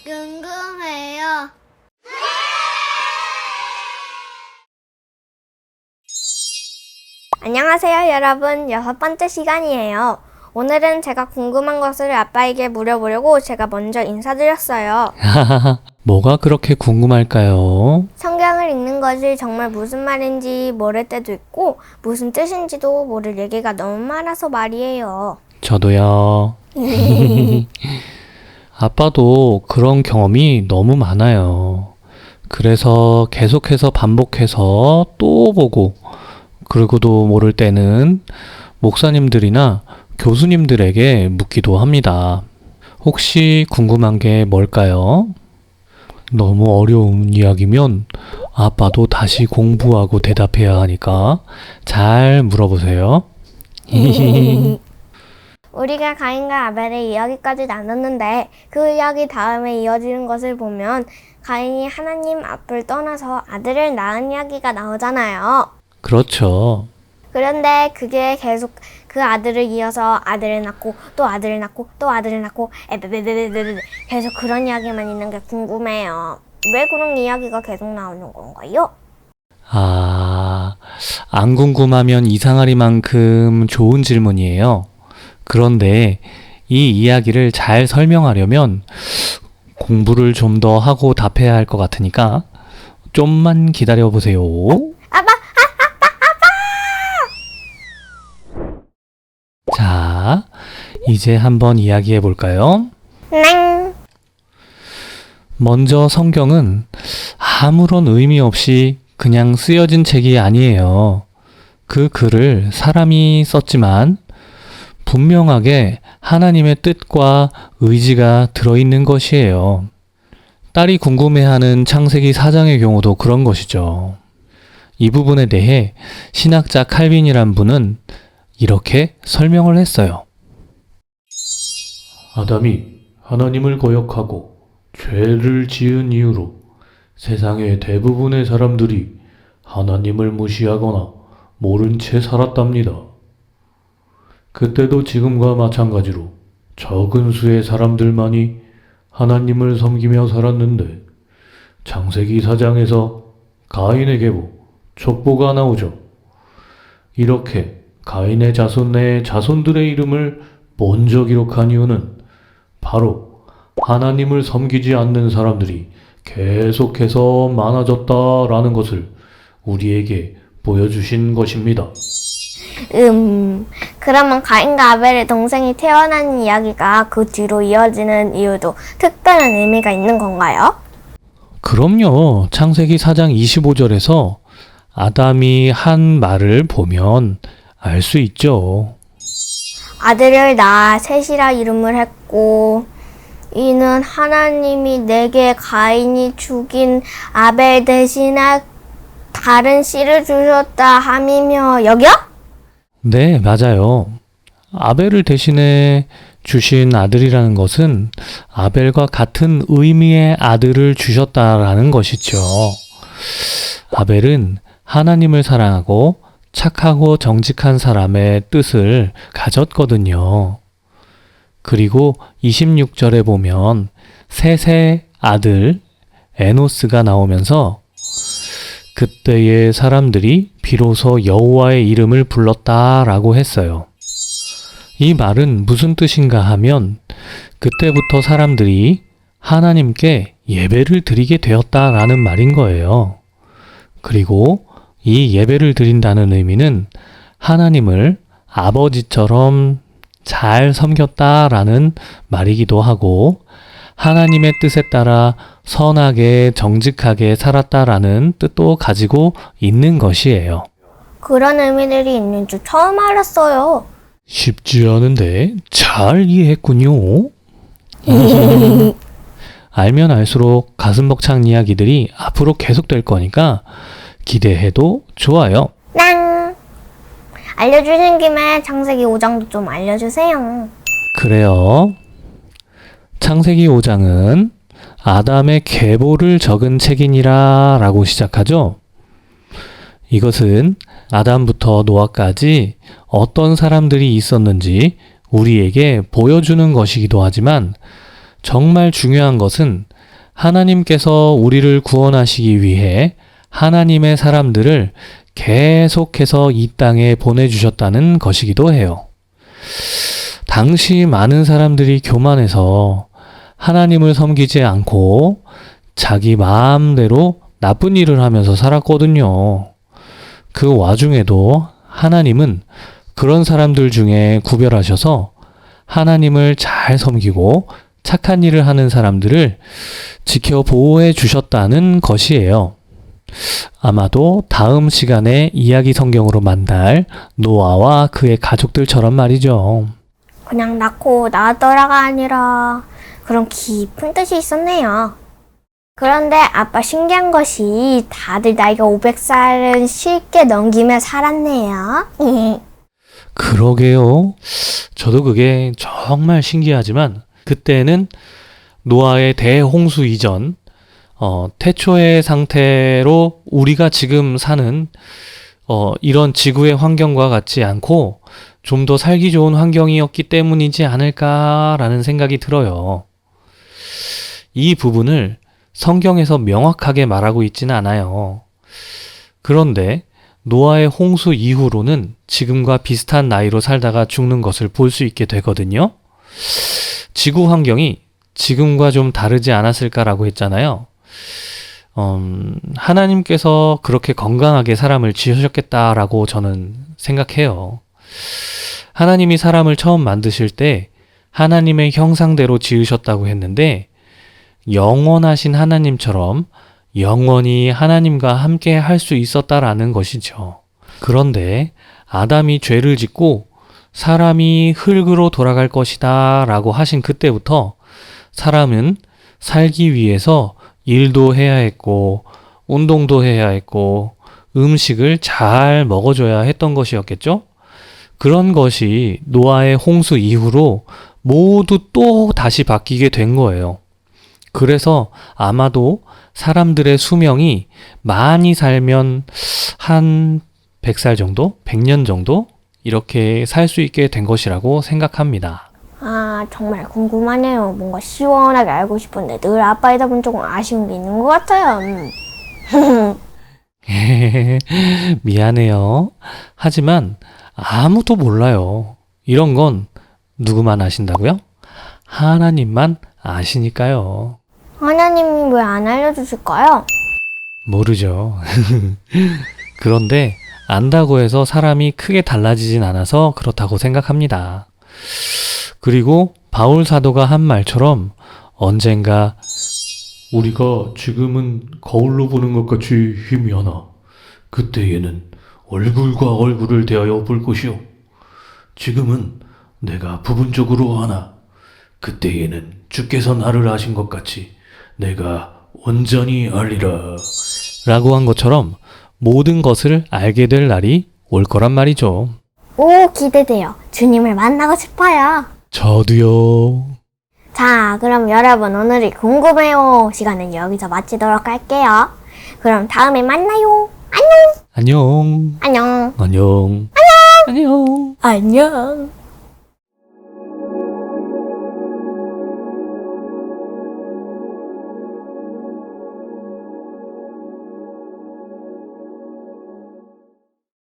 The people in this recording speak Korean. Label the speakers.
Speaker 1: 궁금해요. 안녕하세요, 여러분. 6번째 시간이에요. 오늘은 제가 궁금한 것을 아빠에게 물어보려고 제가 먼저 인사드렸어요.
Speaker 2: 뭐가 그렇게 궁금할까요?
Speaker 1: 성경을 읽는 것이 정말 무슨 말인지 모를 때도 있고 무슨 뜻인지도 모를 얘기가 너무 많아서 말이에요.
Speaker 2: 저도요. 아빠도 그런 경험이 너무 많아요. 그래서 계속해서 반복해서 또 보고, 그리고도 모를 때는 목사님들이나 교수님들에게 묻기도 합니다. 혹시 궁금한 게 뭘까요? 너무 어려운 이야기면 아빠도 다시 공부하고 대답해야 하니까 잘 물어보세요.
Speaker 1: 우리가 가인과 아벨의 이야기까지 나눴는데 그 이야기 다음에 이어지는 것을 보면 가인이 하나님 앞을 떠나서 아들을 낳은 이야기가 나오잖아요.
Speaker 2: 그렇죠.
Speaker 1: 그런데 그게 계속 그 아들을 이어서 아들을 낳고 또 아들을 낳고 또 아들을 낳고 계속 그런 이야기만 있는 게 궁금해요. 왜 그런 이야기가 계속 나오는 건가요?
Speaker 2: 안 궁금하면 이상하리만큼 좋은 질문이에요. 그런데 이 이야기를 잘 설명하려면 공부를 좀 더 하고 답해야 할 것 같으니까 좀만 기다려 보세요.
Speaker 1: 아빠!
Speaker 2: 자, 이제 한번 이야기해 볼까요?
Speaker 1: 네.
Speaker 2: 먼저 성경은 아무런 의미 없이 그냥 쓰여진 책이 아니에요. 그 글을 사람이 썼지만 분명하게 하나님의 뜻과 의지가 들어있는 것이에요. 딸이 궁금해하는 창세기 4장의 경우도 그런 것이죠. 이 부분에 대해 신학자 칼빈이란 분은 이렇게 설명을 했어요. 아담이 하나님을 거역하고 죄를 지은 이후로 세상의 대부분의 사람들이 하나님을 무시하거나 모른 채 살았답니다. 그때도 지금과 마찬가지로 적은 수의 사람들만이 하나님을 섬기며 살았는데 창세기 4장에서 가인에게도 족보가 나오죠. 이렇게 가인의 자손 내의 자손들의 이름을 먼저 기록한 이유는 바로 하나님을 섬기지 않는 사람들이 계속해서 많아졌다라는 것을 우리에게 보여주신 것입니다.
Speaker 1: 그러면 가인과 아벨의 동생이 태어난 이야기가 그 뒤로 이어지는 이유도 특별한 의미가 있는 건가요?
Speaker 2: 그럼요. 창세기 4장 25절에서 아담이 한 말을 보면 알 수 있죠.
Speaker 1: 아들을 낳아 셋이라 이름을 했고 이는 하나님이 내게 가인이 죽인 아벨 대신에 다른 씨를 주셨다 함이며 여기요?
Speaker 2: 네, 맞아요. 아벨을 대신해 주신 아들이라는 것은 아벨과 같은 의미의 아들을 주셨다라는 것이죠. 아벨은 하나님을 사랑하고 착하고 정직한 사람의 뜻을 가졌거든요. 그리고 26절에 보면 셋의 아들 에노스가 나오면서 그때의 사람들이 비로소 여호와의 이름을 불렀다라고 했어요. 이 말은 무슨 뜻인가 하면 그때부터 사람들이 하나님께 예배를 드리게 되었다라는 말인 거예요. 그리고 이 예배를 드린다는 의미는 하나님을 아버지처럼 잘 섬겼다라는 말이기도 하고 하나님의 뜻에 따라 선하게 정직하게 살았다라는 뜻도 가지고 있는 것이에요.
Speaker 1: 그런 의미들이 있는 줄 처음 알았어요.
Speaker 2: 쉽지 않은데 잘 이해했군요. 알면 알수록 가슴 벅찬 이야기들이 앞으로 계속될 거니까 기대해도 좋아요.
Speaker 1: 랑! 알려주신 김에 창세기 5장도 좀 알려주세요.
Speaker 2: 그래요. 창세기 5장은 아담의 계보를 적은 책이니라 라고 시작하죠. 이것은 아담부터 노아까지 어떤 사람들이 있었는지 우리에게 보여주는 것이기도 하지만 정말 중요한 것은 하나님께서 우리를 구원하시기 위해 하나님의 사람들을 계속해서 이 땅에 보내주셨다는 것이기도 해요. 당시 많은 사람들이 교만해서 하나님을 섬기지 않고 자기 마음대로 나쁜 일을 하면서 살았거든요. 그 와중에도 하나님은 그런 사람들 중에 구별하셔서 하나님을 잘 섬기고 착한 일을 하는 사람들을 지켜 보호해 주셨다는 것이에요. 아마도 다음 시간에 이야기 성경으로 만날 노아와 그의 가족들처럼 말이죠.
Speaker 1: 그냥 낳고 낳았더라가 아니라 그런 깊은 뜻이 있었네요. 그런데 아빠 신기한 것이 다들 나이가 500살은 쉽게 넘기며 살았네요.
Speaker 2: 그러게요. 저도 그게 정말 신기하지만 그때는 노아의 대홍수 이전, 태초의 상태로 우리가 지금 사는 이런 지구의 환경과 같지 않고 좀 더 살기 좋은 환경이었기 때문이지 않을까라는 생각이 들어요. 이 부분을 성경에서 명확하게 말하고 있지는 않아요. 그런데 노아의 홍수 이후로는 지금과 비슷한 나이로 살다가 죽는 것을 볼 수 있게 되거든요. 지구 환경이 지금과 좀 다르지 않았을까라고 했잖아요. 하나님께서 그렇게 건강하게 사람을 지으셨겠다라고 저는 생각해요. 하나님이 사람을 처음 만드실 때 하나님의 형상대로 지으셨다고 했는데 영원하신 하나님처럼 영원히 하나님과 함께 할 수 있었다라는 것이죠. 그런데 아담이 죄를 짓고 사람이 흙으로 돌아갈 것이다 라고 하신 그때부터 사람은 살기 위해서 일도 해야 했고 운동도 해야 했고 음식을 잘 먹어줘야 했던 것이었겠죠? 그런 것이 노아의 홍수 이후로 모두 또 다시 바뀌게 된 거예요. 그래서 아마도 사람들의 수명이 많이 살면 한 100살 정도? 100년 정도? 이렇게 살 수 있게 된 것이라고 생각합니다.
Speaker 1: 아, 정말 궁금하네요. 뭔가 시원하게 알고 싶은데 늘 아빠이다 보니 조금 아쉬운 게 있는 것 같아요.
Speaker 2: 미안해요. 하지만 아무도 몰라요. 이런 건 누구만 아신다고요? 하나님만 아시니까요.
Speaker 1: 하나님이 왜 안 알려주실까요?
Speaker 2: 모르죠. 그런데 안다고 해서 사람이 크게 달라지진 않아서 그렇다고 생각합니다. 그리고 바울 사도가 한 말처럼 언젠가 우리가 지금은 거울로 보는 것 같이 희미하나 그때에는 얼굴과 얼굴을 대하여 볼 것이요. 지금은 내가 부분적으로 하나 그때에는 주께서 나를 아신 것 같이 내가 온전히 알리라 라고 한 것처럼 모든 것을 알게 될 날이 올 거란 말이죠.
Speaker 1: 오, 기대돼요. 주님을 만나고 싶어요.
Speaker 2: 저도요.
Speaker 1: 자, 그럼 여러분 오늘이 궁금해요 시간은 여기서 마치도록 할게요. 그럼 다음에 만나요.
Speaker 2: 안녕.
Speaker 1: 안녕.
Speaker 2: 안녕. 안녕.
Speaker 1: 안녕.